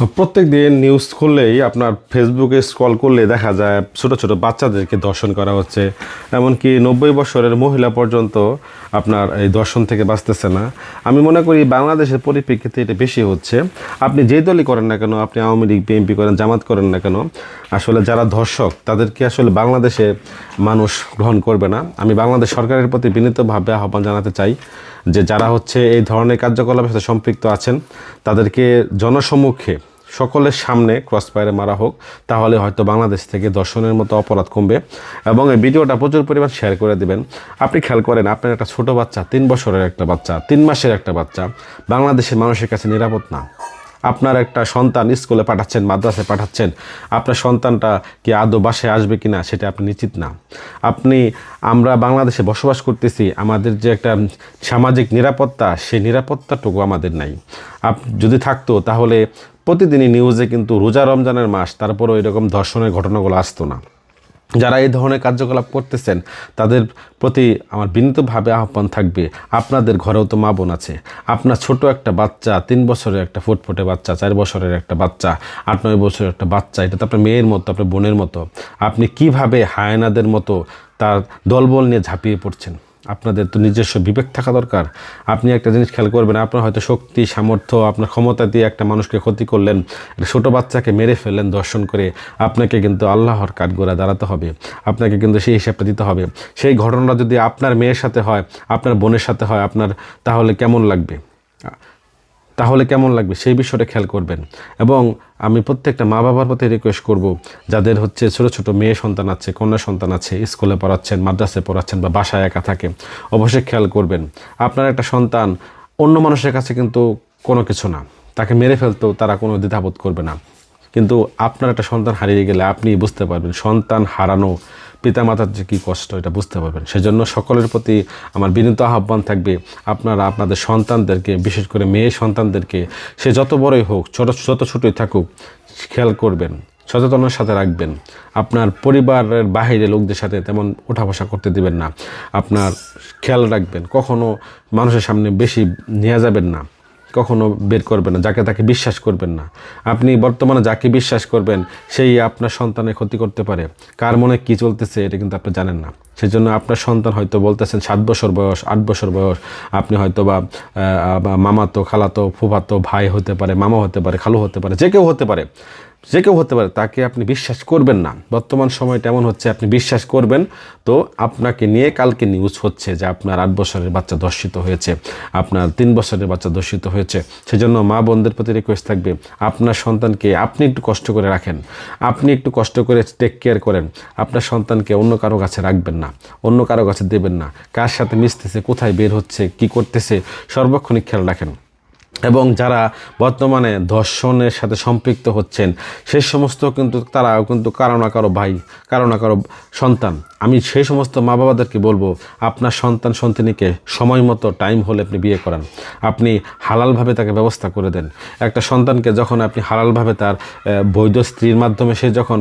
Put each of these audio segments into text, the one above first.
প্রত্যেকদিন নিউজ খুললেই আপনার ফেসবুকে স্ক্রল করলে দেখা যায় ছোট ছোট বাচ্চাদেরকে ধর্ষণ করা হচ্ছে। এমনকি 90 বছরের মহিলা পর্যন্ত আপনার এই ধর্ষণ থেকে বাঁচতেছে না। আমি মনে করি বাংলাদেশের পরিপ্রেক্ষিতে এটা বেশি হচ্ছে। আপনি যেই দলই করেন না কেন, আপনি আওয়ামী লীগ, বিএনপি করেন, জামাত করেন না কেন, আসলে যারা ধর্ষক তাদেরকে আসলে বাংলাদেশে মানুষ গ্রহণ করবে না। আমি বাংলাদেশ সরকারের প্রতি বিনীতভাবে আহ্বান জানাতে চাই যে যারা হচ্ছে এই ধরনের কার্যকলাপের সাথে সম্পৃক্ত আছেন তাদেরকে জনসম্মুখে সকলের সামনে ক্রসফায়ারে মারা হোক, তাহলে হয়তো বাংলাদেশ থেকে ধর্ষণের মতো অপরাধ কমবে। এবং এই ভিডিওটা প্রচুর পরিমাণ শেয়ার করে দেবেন। আপনি খেয়াল করেন, আপনার একটা ছোট বাচ্চা, 3 বছরের একটা বাচ্চা, 3 মাসের একটা বাচ্চা বাংলাদেশের মানুষের কাছে নিরাপদ না। আপনার একটা সন্তান স্কুলে পাঠাচ্ছেন, মাদ্রাসায় পাঠাচ্ছেন, আপনার সন্তানটা কি আদৌ বাসায় আসবে কি না সেটা আপনি নিশ্চিত না। আমরা বাংলাদেশে বসবাস করতেছি, আমাদের যে একটা সামাজিক নিরাপত্তা, সেই নিরাপত্তাটুকু আমাদের নাই। যদি থাকতো তাহলে প্রতিদিনই নিউজে কিন্তু রোজা রমজানের মাস, তারপরেও এরকম ধর্ষণের ঘটনাগুলো আসতো না। যারা এই ধরনের কার্যকলাপ করতেছেন তাদের প্রতি আমার বিনীতভাবে আহ্বান থাকবে, আপনাদের ঘরেও তো মা বোন আছে। আপনার ছোট একটা বাচ্চা, 3 বছরের একটা ফুটফুটে বাচ্চা, 4 বছরের একটা বাচ্চা, 8-9 বছরের একটা বাচ্চা, এটা তো আপনার মেয়ের মতো, আপনার বোনের মতো। আপনি কিভাবে হায়নাদের মতো তার দলবল নিয়ে ঝাঁপিয়ে পড়ছেন? আপনাদের তো নিজস্ব বিবেক থাকা দরকার। আপনি একটা জিনিস খেয়াল করবেন, আপনার হয়তো শক্তি, সামর্থ্য, আপনার ক্ষমতা দিয়ে একটা মানুষকে ক্ষতি করলেন, একটা ছোটো বাচ্চাকে মেরে ফেললেন দর্শন করে। আপনাকে কিন্তু আল্লাহর কাঠগড়ায় দাঁড়াতে হবে, আপনাকে কিন্তু সেই হিসাবটা দিতে হবে। সেই ঘটনাটা যদি আপনার মেয়ের সাথে হয়, আপনার বোনের সাথে হয়, তাহলে কেমন লাগবে? সেই বিষয়টা খেয়াল করবেন। এবং আমি প্রত্যেকটা মা বাবার প্রতি রিকোয়েস্ট করব, যাদের হচ্ছে ছোট ছোট মেয়ে সন্তান আছে, কন্যা সন্তান আছে, স্কুলে পড়াচ্ছেন, মাদ্রাসায় পড়াচ্ছেন বা বাসায় একা থাকে, অবশ্যই খেয়াল করবেন আপনার একটা সন্তান অন্য মানুষের কাছে কিন্তু কোনো কিছু না। তাকে মেরে ফেলতেও তারা কোনো দ্বিধাবোধ করবে না। কিন্তু আপনার একটা সন্তান হারিয়ে গেলে আপনি বুঝতে পারবেন সন্তান হারানো পিতামাতার যে কী কষ্ট, এটা বুঝতে পারবেন। সেজন্য সকলের প্রতি আমার বিনীত আহ্বান থাকবে, আপনারা আপনাদের সন্তানদেরকে, বিশেষ করে মেয়ে সন্তানদেরকে, সে যত বড়ই হোক, যত ছোটোই থাকুক, খেয়াল করবেন, সচেতনের সাথে রাখবেন। আপনার পরিবারের বাহিরে লোকদের সাথে তেমন ওঠা বসা করতে দিবেন না। আপনার খেয়াল রাখবেন, কখনো মানুষের সামনে বেশি নিয়ে যাবেন না, কখনো বের করবেন না, যাকে তাকে বিশ্বাস করবেন না। আপনি বর্তমানে যাকে বিশ্বাস করবেন সেই আপনার সন্তানের ক্ষতি করতে পারে। কার মনে কী চলতেছে এটা কিন্তু আপনি জানেন না। সেই জন্য আপনার সন্তান হয়তো বলতেছেন 7 বছর বয়স, 8 বছর বয়স, আপনি হয়তো বা মামাতো, খালাতো, ফুফাতো ভাই হতে পারে, মামা হতে পারে, খালু হতে পারে, যে কেউ হতে পারে, তাকে আপনি বিশ্বাস করবেন না। বর্তমান সময়টা এমন হচ্ছে, আপনি বিশ্বাস করবেন তো আপনাকে নিয়ে কালকে নিউজ হচ্ছে যে আপনার 8 বছরের বাচ্চা ধর্ষিত হয়েছে, আপনার 3 বছরের বাচ্চা ধর্ষিত হয়েছে। সেজন্য মা বোনদের প্রতি রিকোয়েস্ট থাকবে, আপনার সন্তানকে আপনি একটু কষ্ট করে রাখেন, আপনি একটু কষ্ট করে টেক কেয়ার করেন। আপনার সন্তানকে অন্য কারো কাছে রাখবেন না, অন্য কারো কাছে দেবেন না। কার সাথে মিশতেছে, কোথায় বের হচ্ছে, কি করতেছে, সর্বক্ষণিক খেয়াল রাখেন। এবং যারা বর্তমানে ধর্ষণের সাথে সম্পৃক্ত হচ্ছেন, সেই সমস্ত তারাও কিন্তু কারো না কারো ভাই, কারো না কারো সন্তান। আমি সেই সমস্ত মা বাবাদেরকে বলবো, আপনার সন্তানকে সময় মতো টাইম হলে আপনি বিয়ে করান, আপনি হালালভাবে তাকে ব্যবস্থা করে দেন। একটা সন্তানকে যখন আপনি হালালভাবে তার বৈধ স্ত্রীর মাধ্যমে সে যখন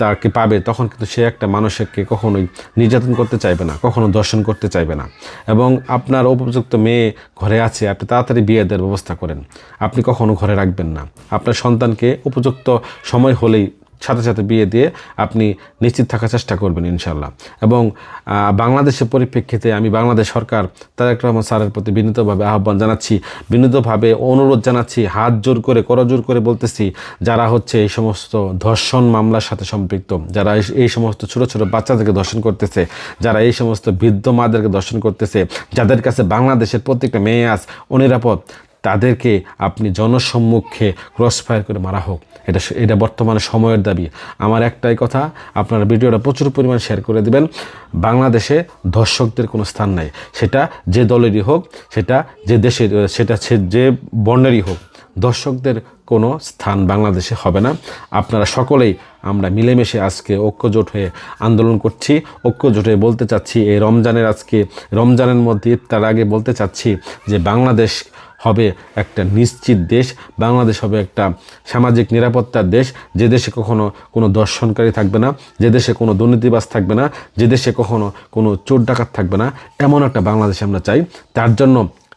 তাকে পাবে, তখন কিন্তু সে একটা মানুষকে কখনোই নির্যাতন করতে চাইবে না, কখনো দর্শন করতে চাইবে না। এবং আপনার উপযুক্ত মেয়ে ঘরে আছে, আপনি তাড়াতাড়ি বিয়ে দেওয়ার ব্যবস্থা করেন। আপনি কখনো ঘরে রাখবেন না। আপনার সন্তানকে উপযুক্ত সময় হলেই সাথে সাথে বিয়ে দিয়ে আপনি নিশ্চিত থাকার চেষ্টা করবেন ইনশাল্লাহ। এবং বাংলাদেশের পরিপ্রেক্ষিতে আমি বাংলাদেশ সরকার তারেক রহমান স্যারের প্রতি বিনীতভাবে আহ্বান জানাচ্ছি, বিনীতভাবে অনুরোধ জানাচ্ছি, হাত জোর করে, করজোর করে বলতেছি, যারা হচ্ছে এই সমস্ত ধর্ষণ মামলার সাথে সম্পৃক্ত, যারা এই সমস্ত ছোটো ছোটো বাচ্চাদেরকে ধর্ষণ করতেছে, যারা এই সমস্ত বৃদ্ধ মাদেরকে ধর্ষণ করতেছে, যাদের কাছে বাংলাদেশের প্রত্যেকটা মেয়ে আজ অনিরাপদ, তাদেরকে আপনি জনসম্মুখে ক্রসফায়ার করে মারা হোক। এটা বর্তমানে সময়ের দাবি। আমার একটাই কথা, আপনারা ভিডিওটা প্রচুর পরিমাণ শেয়ার করে দেবেন। বাংলাদেশে ধর্ষকদের কোনো স্থান নাই, সেটা যে দলেরই হোক, সেটা যে দেশের, সেটা যে বর্ণেরই হোক, দর্শকদের কোনো স্থান বাংলাদেশে হবে না। আপনারা সকলেই আমরা মিলেমিশে আজকে ঐক্যজোট হয়ে আন্দোলন করছি, ঐক্যজোট হয়ে বলতে চাচ্ছি, এই রমজানের মধ্যে তার আগে বলতে চাচ্ছি যে বাংলাদেশ হবে একটা নিশ্চিত দেশ, বাংলাদেশ হবে একটা সামাজিক নিরাপত্তার দেশ, যে দেশে কখনো কোনো দর্শনকারী থাকবে না, যে দেশে কোনো দুর্নীতিবাজ থাকবে না, যে দেশে কখনো কোনো চোর ডাকাত থাকবে না, এমন একটা বাংলাদেশ আমরা চাই। তার জন্য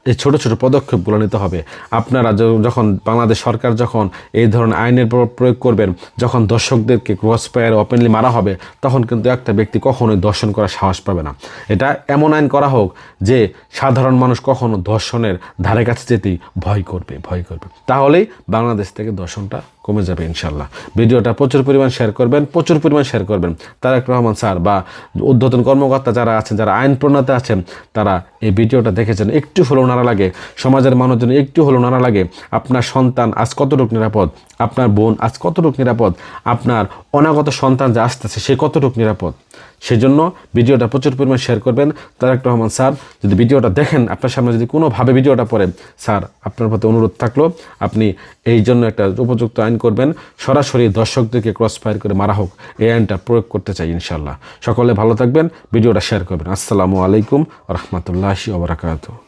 এই ছোট ছোট পদক্ষেপগুলো নিতে হবে। আপনারা যখন বাংলাদেশ সরকার যখন এই ধরনের আইনের প্রয়োগ করবেন, যখন দর্শকদেরকে ক্রস ফায়ার ওপেনলি মারা হবে, তখন কিন্তু একটা ব্যক্তি কখনোই দর্শন করার সাহস পাবে না। এটা এমন আইন করা হোক যে সাধারণ মানুষ কখনো দর্শনের ধারে কাছে যেতেই ভয় করবে। তাহলেই বাংলাদেশ থেকে দর্শনটা কমে যাবে ইনশাল্লাহ। ভিডিওটা প্রচুর পরিমাণ শেয়ার করবেন। তারেক রহমান স্যার বা ঊর্ধ্বতন কর্মকর্তা যারা আছেন, যারা আইন প্রণেতা আছেন, তারা এই ভিডিওটা দেখেছেন, একটু হলেও নাড়া লাগে, সমাজের মানুষজন একটু হলেও নাড়া লাগে। আপনার সন্তান আজ কতটুকু নিরাপদ, আপনার বোন আজ কতটুকু নিরাপদ, আপনার অনাগত সন্তান যে আসতেছে সে কতটুকু নিরাপদ। সেজন্য ভিডিওটা প্রচুর পরিমাণ শেয়ার করবেন। তারেক রহমান স্যার যদি ভিডিওটা দেখেন, আপনার সামনে যদি কোনোভাবে ভিডিওটা পড়ে, স্যার আপনার প্রতি অনুরোধ থাকলো আপনি এই জন্য একটা উপযুক্ত আইন করবেন, সরাসরি দর্শকদেরকে ক্রস ফায়ার করে মারা হোক, এই আইনটা প্রয়োগ করতে চাই ইনশাল্লাহ। সকলে ভালো থাকবেন, ভিডিওটা শেয়ার করবেন। আসসালামু আলাইকুম ওয়া রাহমাতুল্লাহি ওয়া বারাকাতুহু।